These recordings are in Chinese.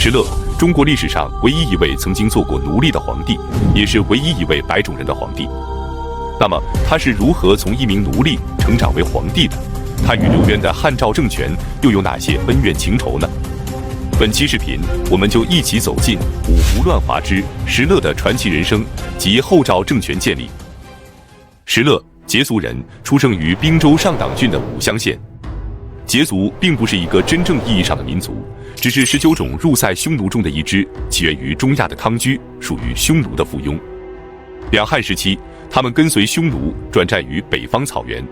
石勒，中国历史上唯一一位曾经做过奴隶的皇帝，也是唯一一位白种人的皇帝。那么他是如何从一名奴隶成长为皇帝的？他与刘渊的汉赵政权又有哪些恩怨情仇呢？本期视频，我们就一起走进五胡乱华之石勒的传奇人生及后赵政权建立。石勒，羯族人，出生于滨州上党郡的武乡县。羯族并不是一个真正意义上的民族，只是19种入塞匈奴中的一支，起源于中亚的康居，属于匈奴的附庸。两汉时期，他们跟随匈奴转战于北方草原。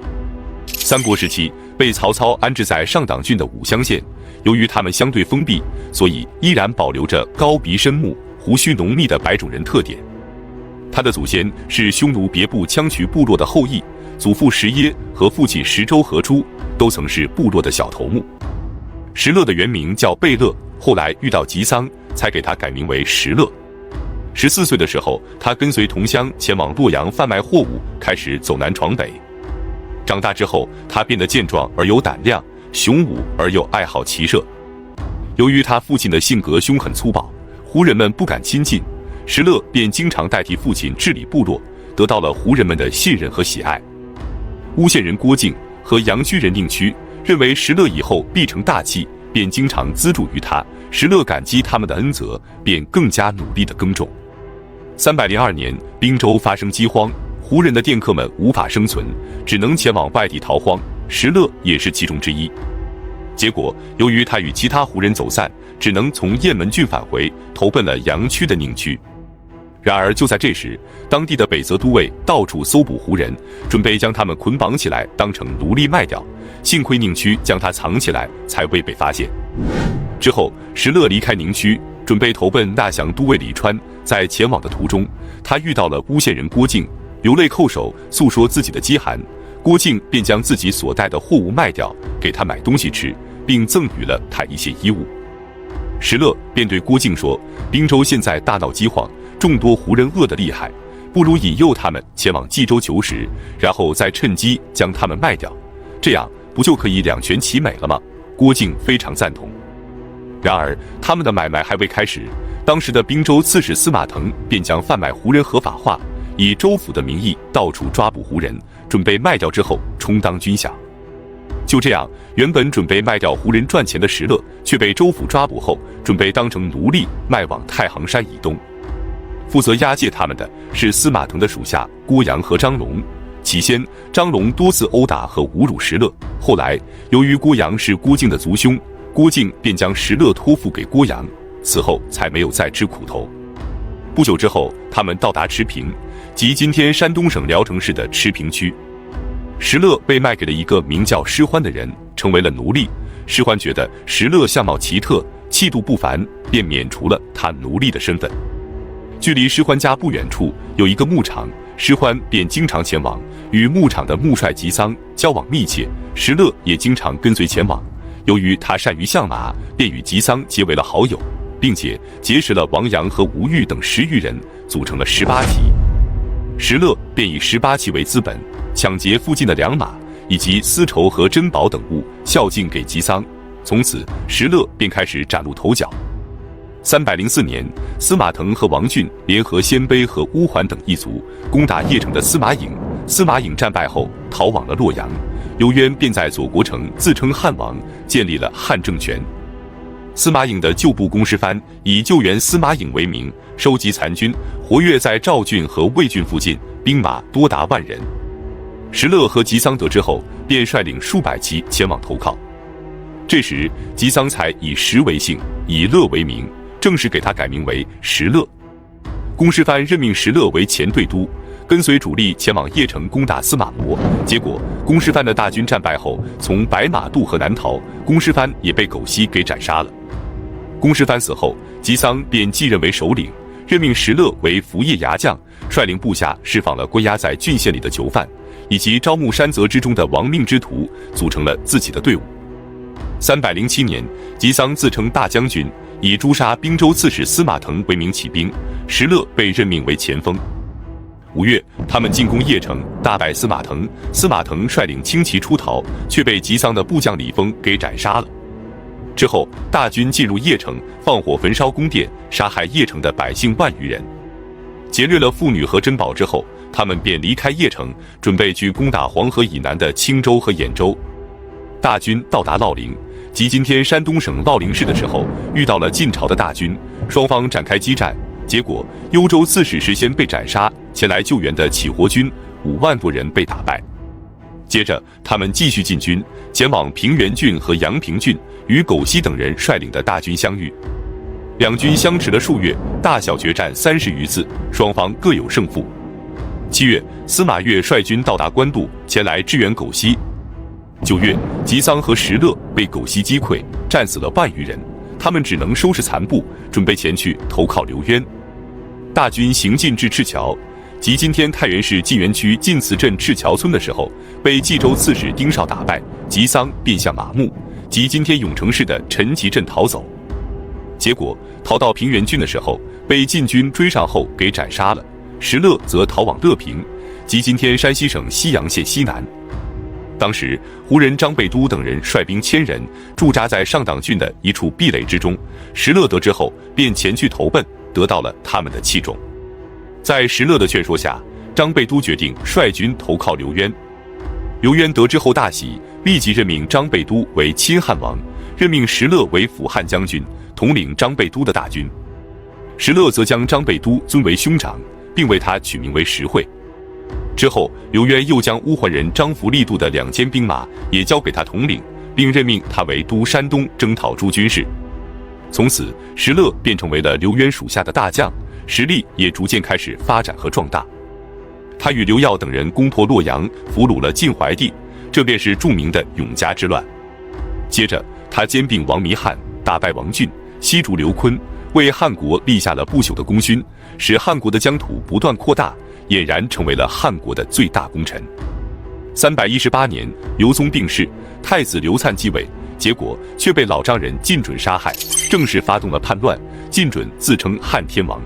三国时期，被曹操安置在上党郡的武乡县，由于他们相对封闭，所以依然保留着高鼻深目、胡须浓密的白种人特点。他的祖先是匈奴别部羌渠部落的后裔，祖父石耶和父亲石周合珠都曾是部落的小头目。石勒的原名叫贝勒，后来遇到吉桑，才给他改名为石勒。14岁的时候，他跟随同乡前往洛阳贩卖货物，开始走南闯北。长大之后，他变得健壮而有胆量，雄武而又爱好骑射。由于他父亲的性格凶狠粗暴，胡人们不敢亲近，石勒便经常代替父亲治理部落，得到了胡人们的信任和喜爱。巫县人郭靖和阳曲人宁屈认为石勒以后必成大器，便经常资助于他。石勒感激他们的恩泽，便更加努力地耕种。302年，滨州发生饥荒，胡人的佃客们无法生存，只能前往外地逃荒，石勒也是其中之一。结果，由于他与其他胡人走散，只能从雁门郡返回，投奔了阳曲的宁屈。然而就在这时，当地的北泽都尉到处搜捕胡人，准备将他们捆绑起来当成奴隶卖掉。幸亏宁屈将他藏起来，才未被发现。之后，石勒离开宁屈，准备投奔纳降都尉李川。在前往的途中，他遇到了巫县人郭靖，流泪叩首，诉说自己的饥寒。郭靖便将自己所带的货物卖掉，给他买东西吃，并赠予了他一些衣物。石勒便对郭靖说：“滨州现在大闹饥荒，众多胡人饿得厉害，不如引诱他们前往冀州求食，然后再趁机将他们卖掉，这样不就可以两全其美了吗？”郭靖非常赞同。然而他们的买卖还未开始，当时的滨州刺史司马腾便将贩卖胡人合法化，以州府的名义到处抓捕胡人，准备卖掉之后充当军饷。就这样，原本准备卖掉胡人赚钱的石勒，却被州府抓捕后，准备当成奴隶卖往太行山以东。负责押解他们的是司马腾的属下郭阳和张龙。起先，张龙多次殴打和侮辱石勒，后来由于郭阳是郭靖的族兄，郭靖便将石勒托付给郭阳，此后才没有再吃苦头。不久之后，他们到达持平，即今天山东省聊城市的持平区。石勒被卖给了一个名叫施欢的人，成为了奴隶。施欢觉得石勒相貌奇特，气度不凡，便免除了他奴隶的身份。距离施欢家不远处有一个牧场，施欢便经常前往，与牧场的牧帅吉桑交往密切，石勒也经常跟随前往。由于他善于相马，便与吉桑结为了好友，并且结识了王阳和吴玉等10余人，组成了18骑。石勒便以18骑为资本，抢劫附近的良马以及丝绸和珍宝等物，孝敬给吉桑。从此，石勒便开始崭露头角。304年，司马腾和王浚联合鲜卑和乌桓等一族，攻打邺城的司马颖。司马颖战败后，逃往了洛阳。刘渊便在左国城自称汉王，建立了汉政权。司马颖的旧部公师藩以救援司马颖为名，收集残军，活跃在赵郡和魏郡附近，兵马多达万人。石勒和吉桑得知后，便率领数百骑前往投靠。这时，吉桑才以石为姓，以勒为名，正式给他改名为石勒。公师藩任命石勒为前队督，跟随主力前往邺城攻打司马模。结果，公师藩的大军战败后，从白马渡河南逃，公师藩也被狗西给斩杀了。公师藩死后，吉桑便继任为首领，任命石勒为服邺牙将，率领部下释放了关押在郡县里的囚犯，以及招募山泽之中的亡命之徒，组成了自己的队伍。307年，吉桑自称大将军，以诛杀滨州刺史司马腾为名起兵，石勒被任命为前锋。5月，他们进攻邺城，大败司马腾。司马腾率领轻骑出逃，却被吉桑的部将李丰给斩杀了。之后，大军进入邺城，放火焚烧宫殿，杀害邺城的百姓万余人。劫掠了妇女和珍宝之后，他们便离开邺城，准备去攻打黄河以南的青州和兖州。大军到达乐陵，即今天山东省乐陵市的时候，遇到了晋朝的大军，双方展开激战。结果，幽州刺史事先被斩杀，前来救援的起活军5万多人被打败。接着，他们继续进军，前往平原郡和阳平郡，与苟熙等人率领的大军相遇。两军相持了数月，大小决战30余次，双方各有胜负。7月，司马越率军到达官渡，前来支援苟熙。9月，吉桑和石勒被苟熙击溃，战死了万余人，他们只能收拾残部，准备前去投靠刘渊。大军行进至赤桥，即今天太原市晋源区晋祠镇赤桥村的时候，被冀州刺史丁绍打败，吉桑便向马木，即今天永城市的陈集镇逃走。结果逃到平原郡的时候，被晋军追上后给斩杀了。石勒则逃往乐平，即今天山西省西阳县西南。当时胡人张贝都等人率兵1000人驻扎在上党郡的一处壁垒之中，石勒得知后便前去投奔，得到了他们的器重。在石勒的劝说下，张贝都决定率军投靠刘渊。刘渊得知后大喜，立即任命张贝都为亲汉王，任命石勒为辅汉将军，统领张贝都的大军。石勒则将张贝都尊为兄长，并为他取名为石会。之后，刘渊又将乌桓人张福力度的2千兵马也交给他统领，并任命他为都山东征讨诸军事。从此，石勒便成为了刘渊属下的大将，实力也逐渐开始发展和壮大。他与刘耀等人攻破洛阳，俘虏了晋怀帝，这便是著名的永嘉之乱。接着，他兼并王弥汉，打败王浚，西逐刘琨，为汉国立下了不朽的功勋，使汉国的疆土不断扩大，俨然成为了汉国的最大功臣。318年，刘宗病逝，太子刘粲继位，结果却被老丈人晋准杀害，正式发动了叛乱。晋准自称汉天王。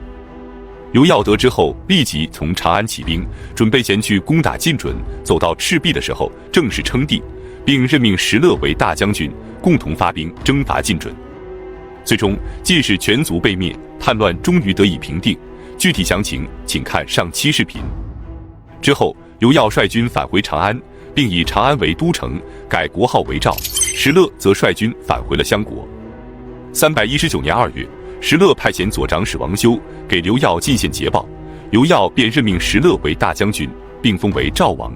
刘耀得知后，立即从长安起兵，准备前去攻打晋准。走到赤壁的时候，正式称帝，并任命石勒为大将军，共同发兵征伐晋准。最终，晋氏全族被灭，叛乱终于得以平定。具体详情请看上期视频。之后，刘耀率军返回长安，并以长安为都城，改国号为赵。石勒则率军返回了襄国。319年2月，石勒派遣左长史王修给刘耀进献捷报，刘耀便任命石勒为大将军，并封为赵王。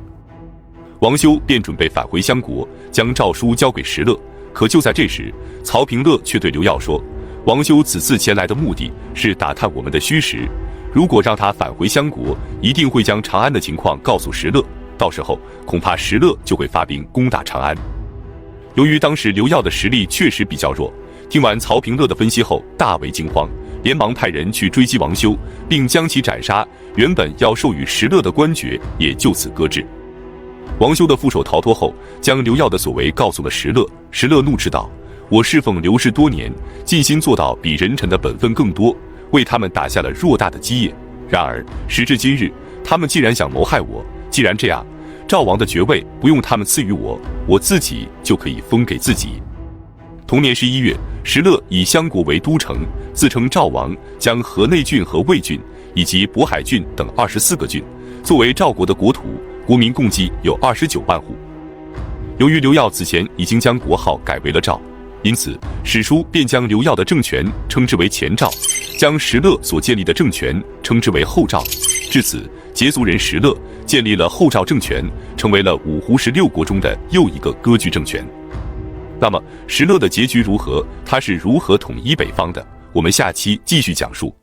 王修便准备返回襄国，将诏书交给石勒。可就在这时，曹平乐却对刘耀说，王修此次前来的目的是打探我们的虚实，如果让他返回襄国，一定会将长安的情况告诉石勒，到时候恐怕石勒就会发兵攻打长安。由于当时刘耀的实力确实比较弱，听完曹平乐的分析后大为惊慌，连忙派人去追击王修，并将其斩杀，原本要授予石勒的官爵也就此搁置。王修的副手逃脱后，将刘耀的所为告诉了石勒。石勒怒斥道，我侍奉刘氏多年，尽心做到比人臣的本分更多，为他们打下了偌大的基业，然而时至今日，他们竟然想谋害我。既然这样，赵王的爵位不用他们赐予我，我自己就可以封给自己。同年11月，石勒以襄国为都城，自称赵王，将河内郡和魏郡以及渤海郡等24个郡作为赵国的国土，国民共计有29万户。由于刘耀此前已经将国号改为了赵，因此史书便将刘耀的政权称之为前赵，将石勒所建立的政权称之为后赵。至此，羯族人石勒建立了后赵政权，成为了五胡16国中的又一个割据政权。那么石勒的结局如何？他是如何统一北方的？我们下期继续讲述。